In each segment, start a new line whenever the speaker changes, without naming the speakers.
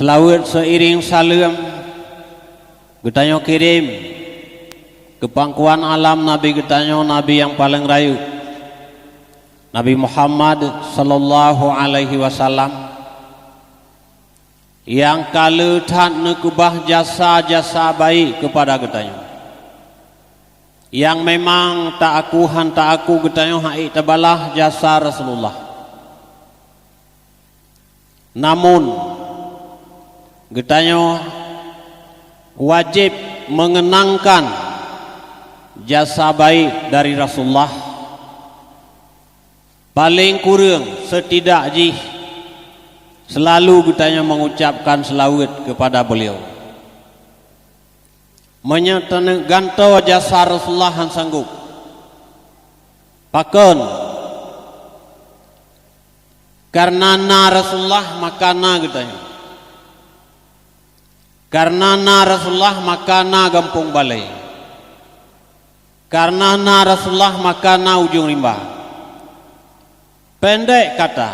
selawat seiring salam getanyo kirim ke pangkuan alam Nabi getanyo, Nabi yang paling rayu, Nabi Muhammad sallallahu alaihi wasallam, yang kala tat nekubah jasa-jasa baik kepada getanyo, yang memang tak aku getanyo hai tabalah jasa Rasulullah. Namun getanyo wajib mengenangkan jasa baik dari Rasulullah paling kurang setidak selalu getanyo mengucapkan selawat kepada beliau, menyatakan ganto jasa Rasulullah han sanggup pakon karena na Rasulullah maka na getanyo, karena na Rasulullah maka na gampung balai, karena na Rasulullah maka na ujung rimba. Pendek kata,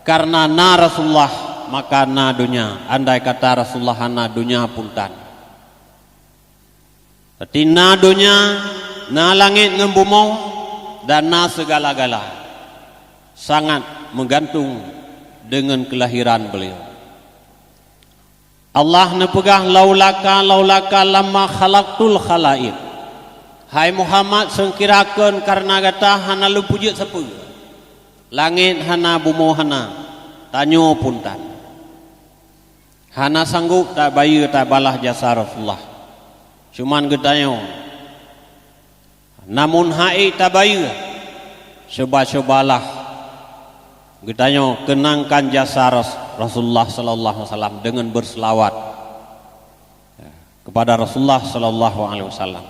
karena na Rasulullah maka na dunia. Andai kata Rasulullah na dunia puntan. Tapi na dunia, na langit ngembumau, dan na segala-gala sangat menggantung dengan kelahiran beliau. Allah nepegah laulaka lama khalaqtul khalaid. Hai Muhammad sengkirakan karena kata hana lu puji sepu, langit hana bumo hana tanyo puntan, hana sanggup tak bayu tak balah jasa Rasulullah, cuman getanyo namun hai tak bayu coba-cobalah getanyo kenangkan jasa Rasulullah sallallahu alaihi wasallam dengan berselawat kepada Rasulullah sallallahu alaihi wasallam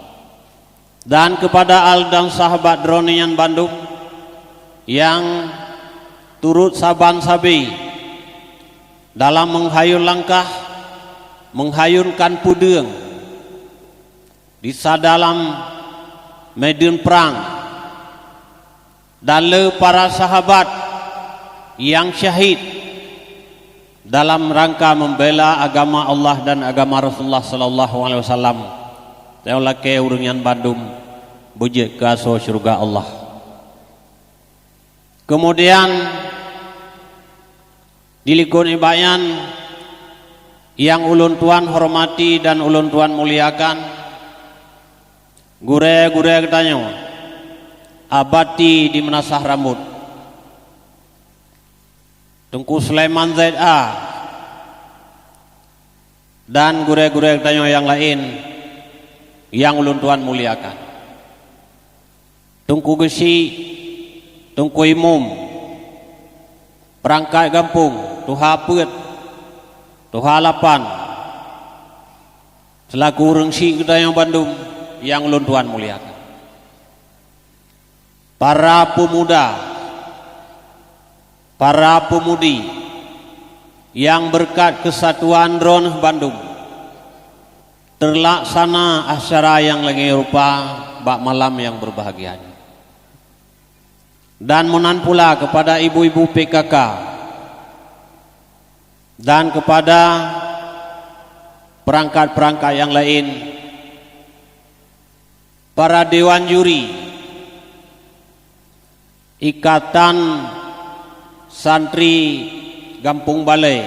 dan kepada al dan sahabat dronian Bandung yang turut saban sabi dalam menghayun langkah menghayunkan pudeng di dalam medan perang, dan para sahabat yang syahid dalam rangka membela agama Allah dan agama Rasulullah sallallahu alaihi wasallam. Taulah ke uringan Bandung bujik ke aso syurga Allah. Kemudian dilikun ibayan yang ulun tuan hormati dan ulun tuan muliakan, gure ketanyo abati di menasah rambut Tengku Sulaiman ZA dan gure ketanyo yang lain yang ulun tuan muliakan, Tengku Gesi, Tengku Imum, perangkat kampung, Tuha Pet, Tuha Lapan, selaku urang si kita yang Bandung yang ulun tuan muliakan, para pemuda, para pemudi yang berkat kesatuan Dron Bandung terlaksana acara yang lagi rupa bak malam yang berbahagia. Dan menan pula kepada ibu-ibu PKK dan kepada perangkat-perangkat yang lain, para dewan juri, ikatan santri Gampung Balai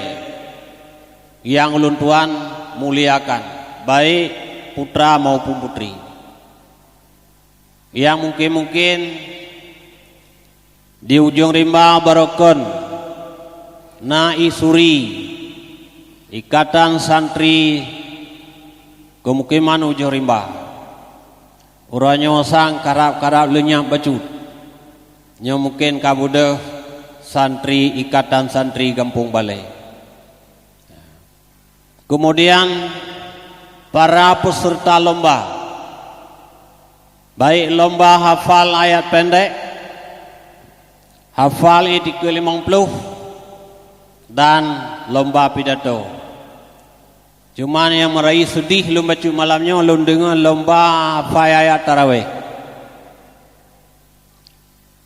yang ulun tuan muliakan, baik putra maupun putri, yang mungkin di ujung rimba barokon na isuri ikatan santri kemukiman ujung rimba uranyo sang karap-karap lenyap bacut nyo mungkin kabude santri ikatan santri Gampung Balai. Kemudian para peserta lomba, baik lomba hafal ayat pendek, hafal ITQ 50, dan lomba pidato. Cuman yang meraih sedih lomba cu malamnya ulun dengan lomba hafal ayat tarawih.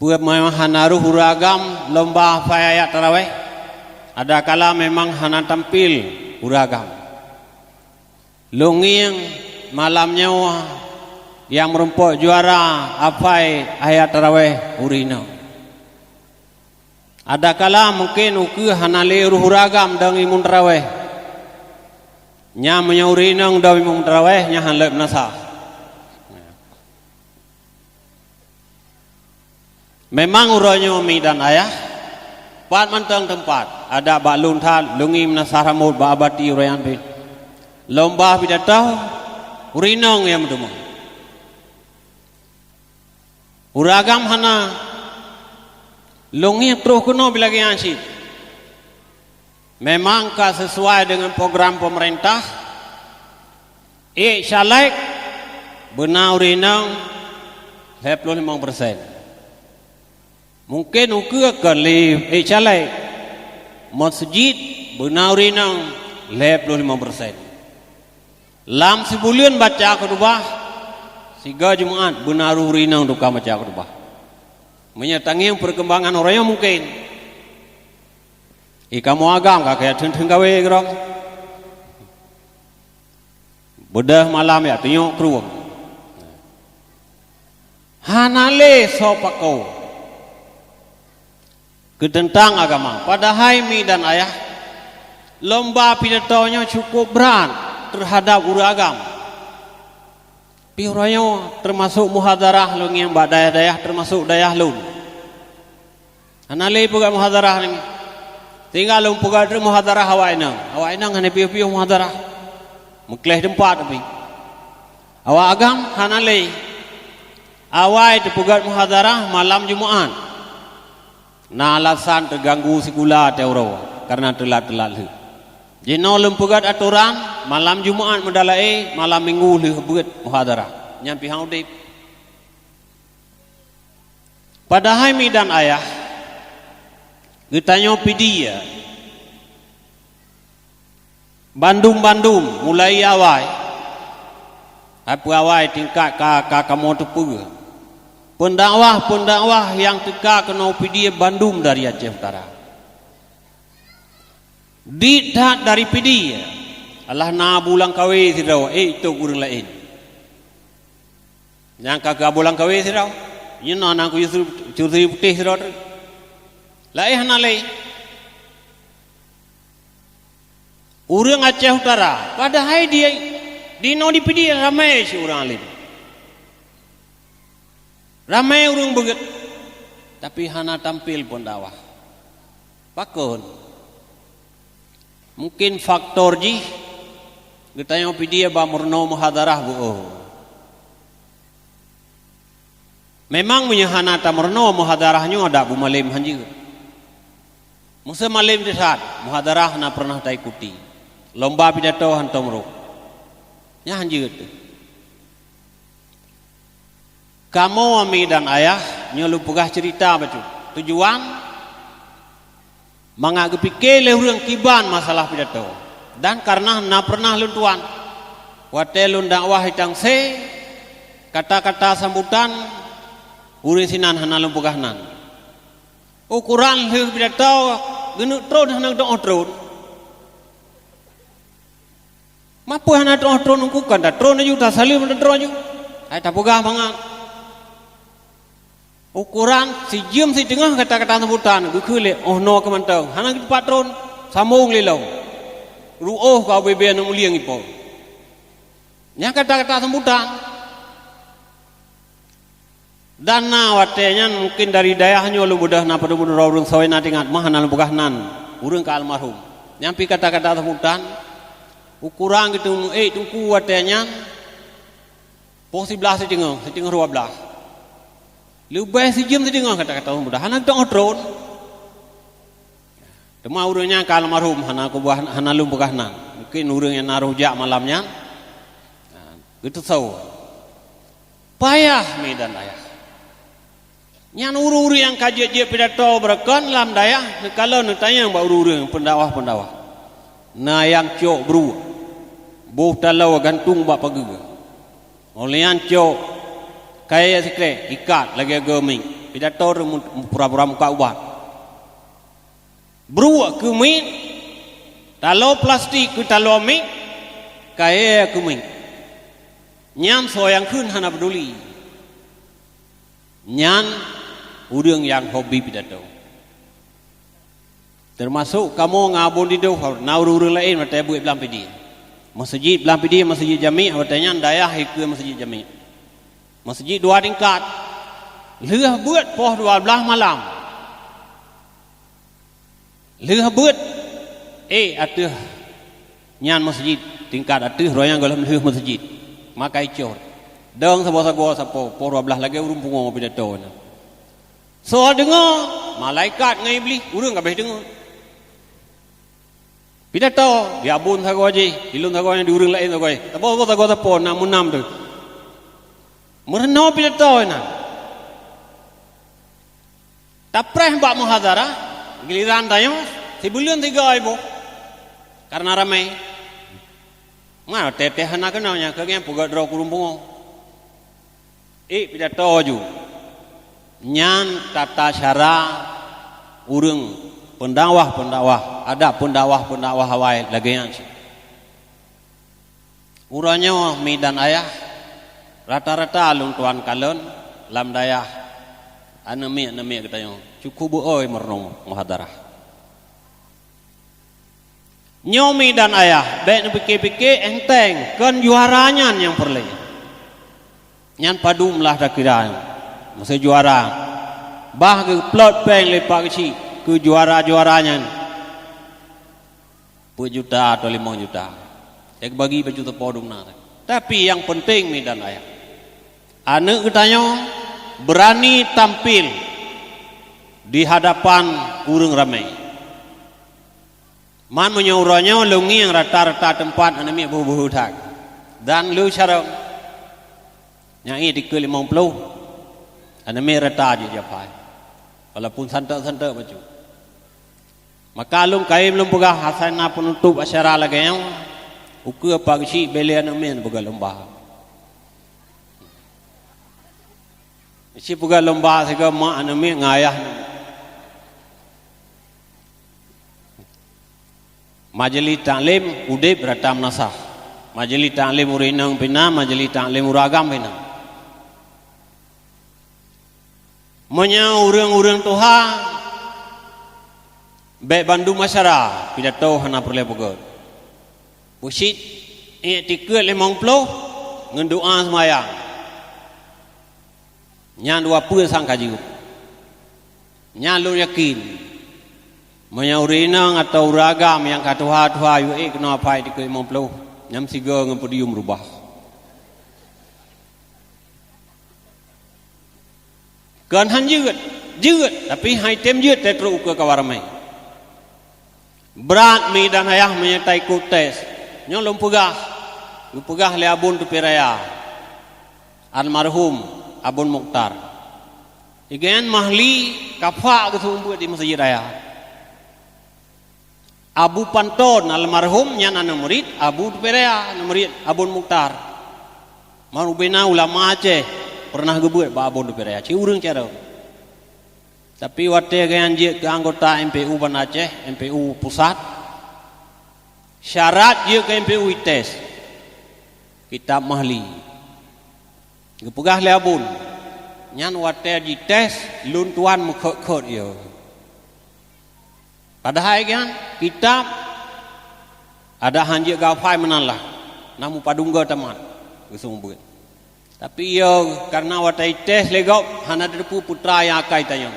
Buat memang hanaruh huragam lomba hafal ayat tarawih Ada kala memang hana tampil uragam. Lungiang malamnya yang merumpuk juara apai ayat tarawih urina. Ada kala mungkin uku hana le uragam dang imun tarawih. Nya menyaurinang dang imun tarawih nya han lep nasa. Memang uranya umi dan ayah pat mantang tempat ada balun thal lungim nasaramut ba abati urayan bin lomba pidatau urinong yang mendumung uragam hana lungi terus kuno bila giansi memang ka sesuai dengan program pemerintah syalaik benar urinong 25%. Mungkin ukur kali calai masjid benauri nang 55%. Lam sebulan baca khutbah 3 Jumaat benauri nang duka baca khutbah. Menyatangi perkembangan orangnya mungkin. Kamu agam kakek theng gawe gerong. Bedah malam ya tengok keruang. Hanale sopako tentang agama. Padahal mi dan ayah lomba pidatonya cukup berat terhadap uragam. Piuranya termasuk muhadarah lung yang daya-daya termasuk daya lun. Anale puga muhadarah ni. Tinggal lung puga muhadarah hawainang hane piu-piu muhadarah. Mukleh tempat tapi. Awak agam hanale. Awai tu puga muhadarah malam Jumaat. Na alasan terganggu segula teuro karena telat-telat. Jino lempugat aturan malam Jumaat mendalai malam Minggu buat muhadarah. Nyampi hang udip. Padahal mi dan ayah getanyo pidia. Bandung mulai awai. Apa awai tingkat ka kamu tepuga. Pendakwah yang tegak kena PDIA Bandung dari Aceh Utara. Didat dari PDIA. Allah na bulang kawe sirau. Itu kurang lain. Yang kagak bulang kawe sirau. Ini anak ku curi putih sirau. Lain hana lain. Orang Aceh Utara. Padahal dia di PDIA ramai si orang lain. Ramai orang begitu, tapi hana tampil pun dakwah. Pakun. Mungkin faktor ji, kita yang pidia bamurno muhadarah bu. Memang punya hana tamurno muhadarahnya ada bu malim hanji. Musa malim desat muhadarah na pernah tak ikuti. Lomba pidato hantomro. Nya hanji itu. Kamu ami dan ayah nyelu pegah cerita betul. Tujuan mengagapike lehurang kiban masalah pidato. Dan karena na pernah luntuan watelun dakwah hitang se kata-kata sambutan urin sinan hana lumpugah nan. Ukuran leh pidato genuk tron hana dong tron. Mapu hana dong tron ukukan da tron aju ta salim tron aju. Ai tapugah bangat. Ukuran si jam si tengah kata-kata sambutan gekule oh no kemantau hana kita patron sambung lilau ruoh kau bebe nang uliang ipo nya kata-kata sambutan dan na watenya mungkin dari dayahnya lu mudah na pada mudah urang sawai na tingat mah na lembugah nan urang ka almarhum nyampi kata-kata sambutan ukuran gitu tungku watenya pos 11 setengah 12 lebih si jam tadi ngah kata-kata mudah anak dong drone Tema urangnya ka almarhum hana ku buah hana lum bekahna mungkin urang yang naruh jak malamnya gitu tahu payah medan ayah nyan uru-uru yang kaji je pidato berkan lam dayah kalau nak tanya ba uru-uru pendakwah na yang cok bru buh talau gantung ba pagi olian cok kaya sekre ikat lagi geming pidato pura-pura muka ubat Berua ke min, talo plastik ke talo mi, kaya ke min. Nyan so yang kun hana peduli. Nyan urang yang hobi pidato. Termasuk kamu ngabun di doh, naurur lain mata buat belam pidi. Masjid belam pidi, masjid jami, awatnya daya ke masjid jami. Masjid 2 tingkat. Leh buat poh 12 malam. Leh buat atuh nyan masjid tingkat atuh royang golem leh masjid. Makai cor. Deng sabo-sabo sapo poh 12 lagi urung pungo pidato na. So dengar malaikat ngai beli urang kabeh dengar. Pidato dia abun sago aje, ilun sago di urang lain sago. Sapo sapo namun tu. Merenau pidato na. Tapreh bak muhadharah, giliran tayo, sebulan 3 ibu. Karena ramai. Mana teteh anak kenalnya, kagak pugat draw kurumpungo. Pidato ju. Nyan tata cara urang pendakwah, ada pendakwah awal lagi yang sih. Uranya mi dan ayah rata-rata alung tuan kalon lam dayah anemi katanya cukup oi merenung muhadarah. Nyomi dan ayah baik pikir-pikir enteng kan juaranya yang perle. Nyan padu melah dah kira masa juara. Bah ke plot peng lepak kecil ke juara-juaranya 10 juta atau 5 juta. Saya bagi baju tepodung na. Tapi yang penting mi dan ayah. Anak katanya berani tampil di hadapan urang ramai. Man menyuruhnya lungi yang rata-rata tempat anami buh-buh tak. Dan lu syarang yang ini di ke 50 anami rata je japai. Walaupun santak-santak baju. Maka lung kai belum pegah hasana penutup asyara lagi yang ukur apa kesi belian anami pegah lomba. Isi pegah lomba sehingga mak anami ngayah. Majlis taklim udip ratam nasah. Majlis taklim urinang pina, majlis taklim uragam pina. Menya urang-urang Tuhan baik Bandung masyarakat pidato hana perle pegod. Pusit tiket 50 ngan doa semayang. Nya 20 sangka jiu. Nya lu yakin menyaurinang atau ragam yang katuha-tuha yu kena apa di ke 50 nyam siga ngan podium rubah. Kan han jeut tapi hai tem jeut tetru ke kawaramai. Berat mi dan ayah menyertai tes. Nyo lom pegah le abun tu peraya. Almarhum Abun Mukhtar. Igen mahli kafa ke sumbu di masjid raya. Abu Panton almarhum nyan anak murid Abu Perea anak murid Abun Mukhtar. Marubena ulama Aceh pernah gebuat ba Abun Perea ci urang cara. Tapi wate ganjie ke anggota MPU Ban Aceh, MPU pusat. Syarat dia ke MPU tes. Kitab mahli. Gepegah le abun. Nyan wate di tes lun tuan mekek-kek dia. Padahal kan kitab ada hanjik gafai menanlah namu padungga tamat gesumbuh. Tapi yo karena watai tes legau hana depu putra yang akai tayang.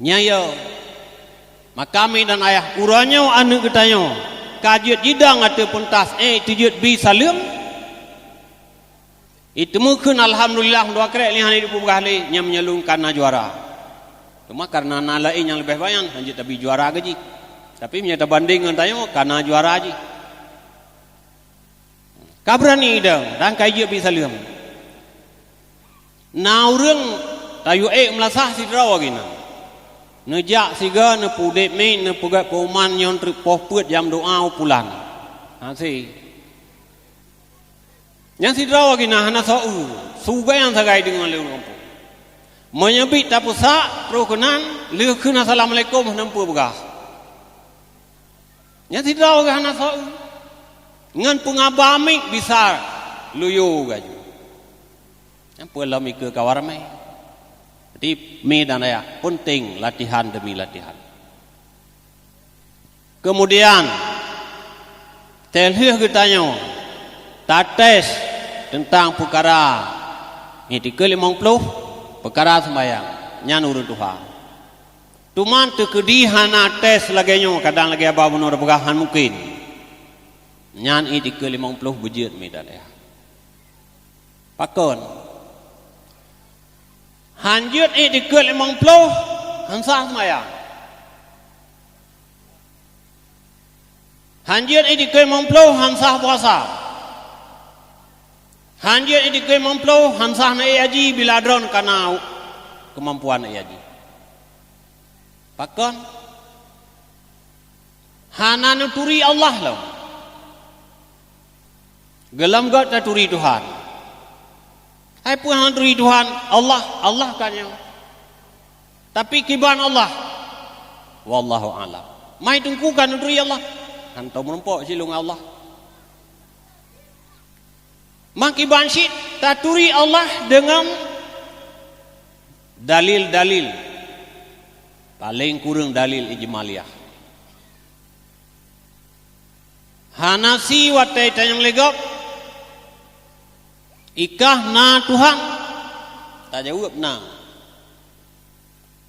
Nyayo makami dan ayah uranya anu ketanyo kajiat jidang atau pentas tujut bi salim itu mungkin alhamdulillah dua kerek lihat di pugah le nya menyalungkan juara. Cuma karena nalain yang lebih banyak lanjut tapi juara gaji. Tapi menyata banding dengan tayo karena juara aja. Kabrani dong rangkai je bisa liam. Naureng tayo melasah si draw gina. Nejak siga ne pudep me ne pugat pauman yon poh put jam doa pulang. Si. Yang si draw gina hana sau. Suga yang sagai dengan leu kampung. menyebik tak pusak terus kenan leh kena assalamualaikum nampu begah nya tidak gah nasau ngan pengabamik bisa luyu gaju nampu lam ke kawarmai jadi mi dan ya penting latihan demi latihan. Kemudian telih kitanya tates tentang perkara ini ke-50 perkara sembahyang nyan urut Tuhan. Tuman tekedihan tes laganya kadang lagi apa benar pegahan mungkin. Nyan ini ke-50 bujut medan ya. Pakon. Hanjut ini ke-50 hansah sembahyang. Hanjir ini ke-50 hansah puasa. Hanjir ini ke-50 hansah na haji bila dron kana kemampuan haji. Pakon hana nuturi Allah lo. Gelam gat naturi Tuhan. Hai pun nuturi Tuhan Allah kannya. Tapi kiban Allah. Wallahu a'lam. Mai tungkukan nuturi Allah. Hantar menumpuk silung Allah. Maki bansyid taturi Allah dengan dalil-dalil. Paling kurang dalil ijmaliyah. Hanasi watai tanyang legap. Ikah na Tuhan. Tak jawab na.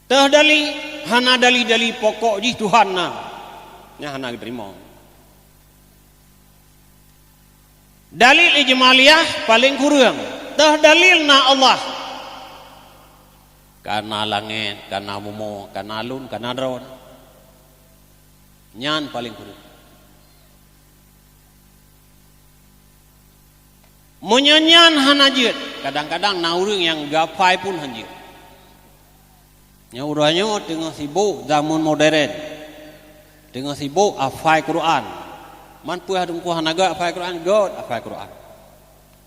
Tah dali hana dali-dali pokok di Tuhan na. Nya hana terima. Dalil ijmaliyah paling kurang. Dah dalil na Allah. Karena langit, karena mumu, karena alun, karena dron. Nyan paling kurang. Menyanyan hanajut. Kadang-kadang na urang yang gapai pun hanjut. Nya urangnya tengah sibuk zaman modern. Tengah sibuk hafal Quran. Man puih adungku hanaga hafal Quran god hafal Quran.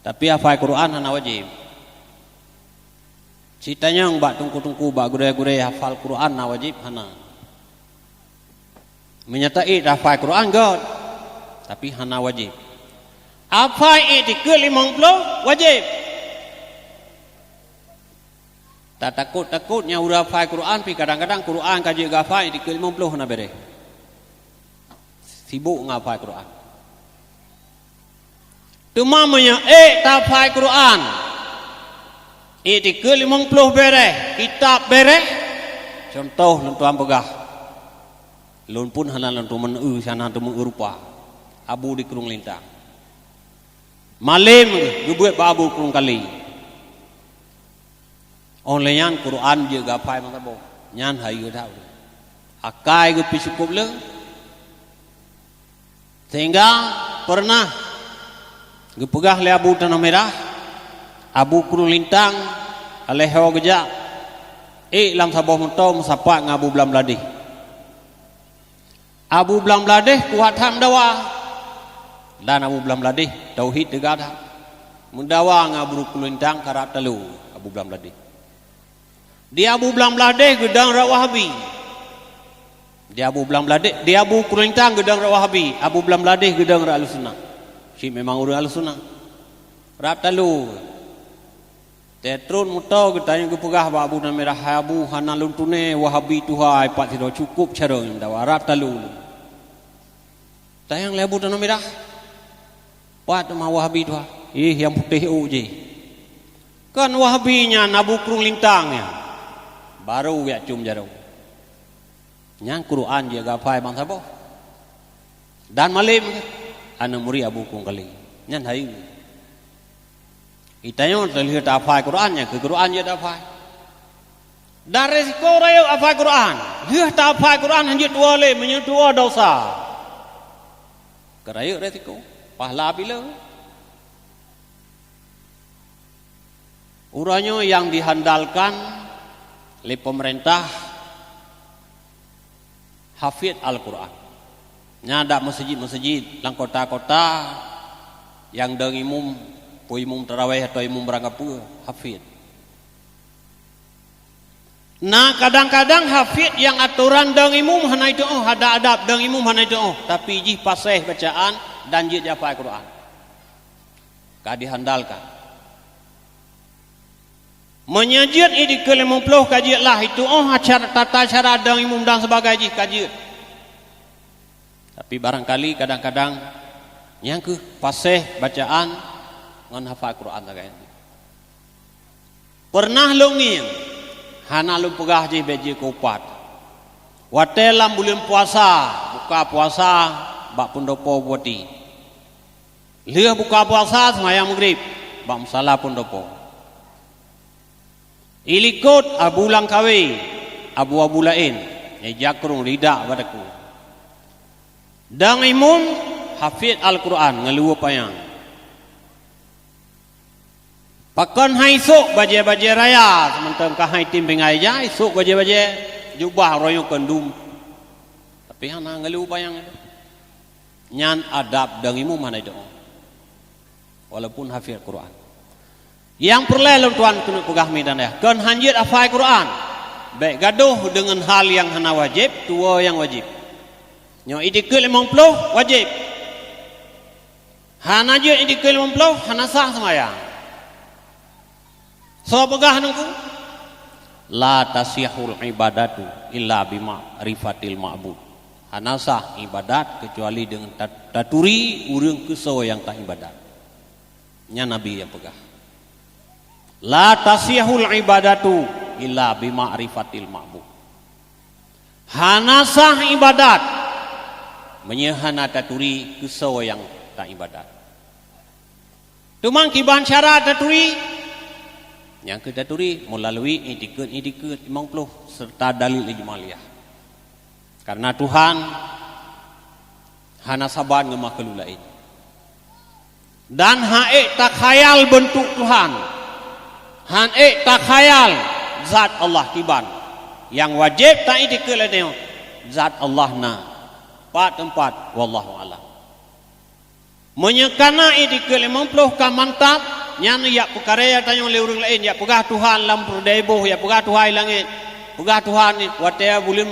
Tapi hafal Quran hana wajib. Citanya mbak tungku-tungku mbak gure-gure hafal Quran na wajib hana. Menyertai hafal Quran god. Tapi hana wajib. Hafal itu ke-50 wajib. Tak takut-takutnya udah hafal Quran pi kadang-kadang Quran kaji hafal itu ke-50 hana bere. Sibuk ngafal Quran. Tumamanya tak hafal Quran. Itu ke-50 bereh, kitab bereh. Contoh lentuan pegah. Lun pun hana lentuan meneu sana tu mengerupa. Abu di kurung lintang. Malim gebuat babu kurung kali. Oleh yan Quran je hafal mantabo. Nyan hayu tahu. Akai ge pi cukup le. Sehingga pernah gepegah le Abu Tanah Merah, Abu Kurung Lintang, aleho geja, lam saboh mentau musapa ngabu belam ladih. Abu belam ladih kuat ham dawa, dan Abu belam ladih tauhid tegada, mendawa ngabu Kurung Lintang karat telu Abu belam ladih. Dia Abu belam ladih gedang Rawahabi. Dia Abu Belam Ladih, dia Abu Kurung Lintang gedang Wahabi, Abu Belam Ladih gedang Ahlussunnah. Si memang orang Ahlussunnah. Rap talu. Tetrun mutau getanya gepegah ba Abu Tanah Merah Abu hana luntune Wahabi tuhai pat tidak cukup cara dawa rap talu. Tayang le Abu Tanah Merah. Pat ma Wahabi tuhai. Yang putih uji. Kan Wahabinya Abu Kurung Lintangnya. Baru ya cum jarau. Yang Quran dia gapai bang sabo. Dan malim anu muri Abu Kurung kali. Nyan hayu. Itanya terlihat hafal Qurannya ke Quran dia hafal. Dan resiko raya hafal Quran. Dia tak hafal Quran hanya dua le menyentuh dosa. Keraya resiko. Pahala bila. Uranya yang dihandalkan oleh pemerintah hafid Al-Quran. Nyada masjid-masjid lang kota-kota yang deng imum, pu imum tarawih atau imum berangkat hafid. Nah kadang-kadang hafid yang aturan dang imum hana itu ada adab dang imum hana itu tapi jih pasih bacaan dan jih hafal Quran. Ka dihandalkan. Menyajid ini ke 50 kajian lah itu acara tata cara dang imum dan sebagainya kajian. Tapi barangkali kadang-kadang yang ke pasih bacaan ngan hafal Quran sagayana. Pernah longing hana lu pegah je beji kupat. Watelam bulan puasa, buka puasa bak pundopo buati. Lihat buka puasa semayang maghrib, bak musala pundopo. Ilikut abu lang kawe, abu lain, jakrung lidak badaku. Dang imum hafid Al-Quran ngeluwa payang. Pakan hai sok baje-baje raya sementara ka hai tim pengai ja sok baje-baje jubah royo kendum. Tapi hana ngelu bayang itu. Nyan adab dang imum mana itu. Walaupun hafid Quran. Yang perlu tuan kena pegah medan ya. Kan hanjit hafal Quran. Baik gaduh dengan hal yang hana wajib, tua yang wajib. Nyo idikul 50 wajib. Hana je idikul 50 hana sah semayang. So pegah nunggu la tasihul ibadatu illa bima rifatil ma'bud. Hanasah ibadat kecuali dengan taturi urang kesau yang tak ibadat. Nya Nabi yang pegah. La tasihul ibadatu illa bima rifatil ma'bud. Hanasah ibadat menyehana taturi kesau yang tak ibadat. Tumang kiban syarat taturi yang kita turi melalui itikad 50 serta dalil ijmaliyah. Karena Tuhan hana saban nge makhluk lain. Dan haik tak khayal bentuk Tuhan. Haik tak khayal zat Allah tiban. Yang wajib tak itikad lain zat Allah na. Tempat wallahu alam. Menyekana itikad 50 ka mantap. Yang ya perkara yang tanya oleh orang lain, ya pegah Tuhan lam perdebo, ya pegah Tuhan langit, pegah Tuhan ni, wataya bulim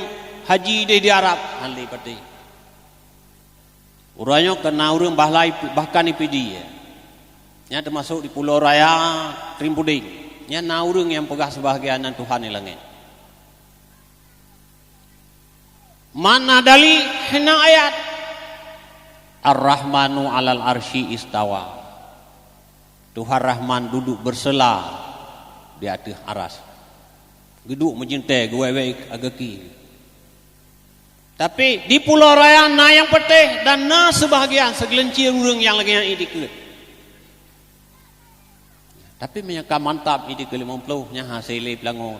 haji di Arab, hal pati. Urangnya kena orang bahkan IPD, ya termasuk di Pulau Raya, Trimpuding, ya na orang yang pegah sebahagian Tuhan ni langit. Mana dali hena ayat Ar-Rahmanu alal arsy istawa. Tuhan Rahman duduk bersela di atas aras. Duduk mencintai gue agaki. Tapi di Pulau Raya na yang petih dan na sebahagian segelincir urang yang lagi yang idikut. Tapi menyaka mantap idikut 50 nya hasil pelango.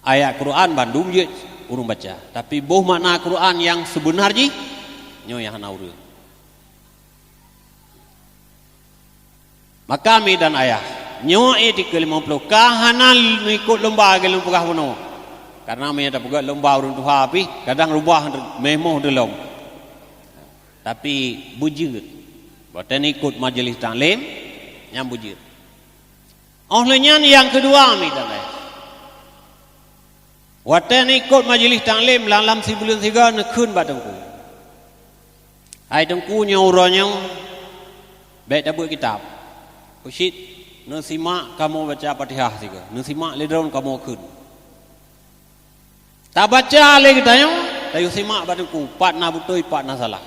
Ayat Quran bandung je urang baca. Tapi boh makna Quran yang sebenarnya nyo yang hana urang. Maka kami dan ayah nyawa etik 50 kahanal ikut lomba ke lomba puno. Karena kami ada juga lomba urang Tuhan api kadang rubah memoh dalam. Tapi bujur. Boten ikut majelis taklim yang bujur. Olehnya yang kedua kami dan ayah. Boten ikut majelis taklim dalam sebulan 3 nekun batengku. Ai tengku nyauranya baik dapat kitab. Kusit, nasimak kamu baca Fatihah juga. Nasimak ledron kamu kun. Tak baca lagi tanya, tayu simak baduku, pat na betul, pat na salah.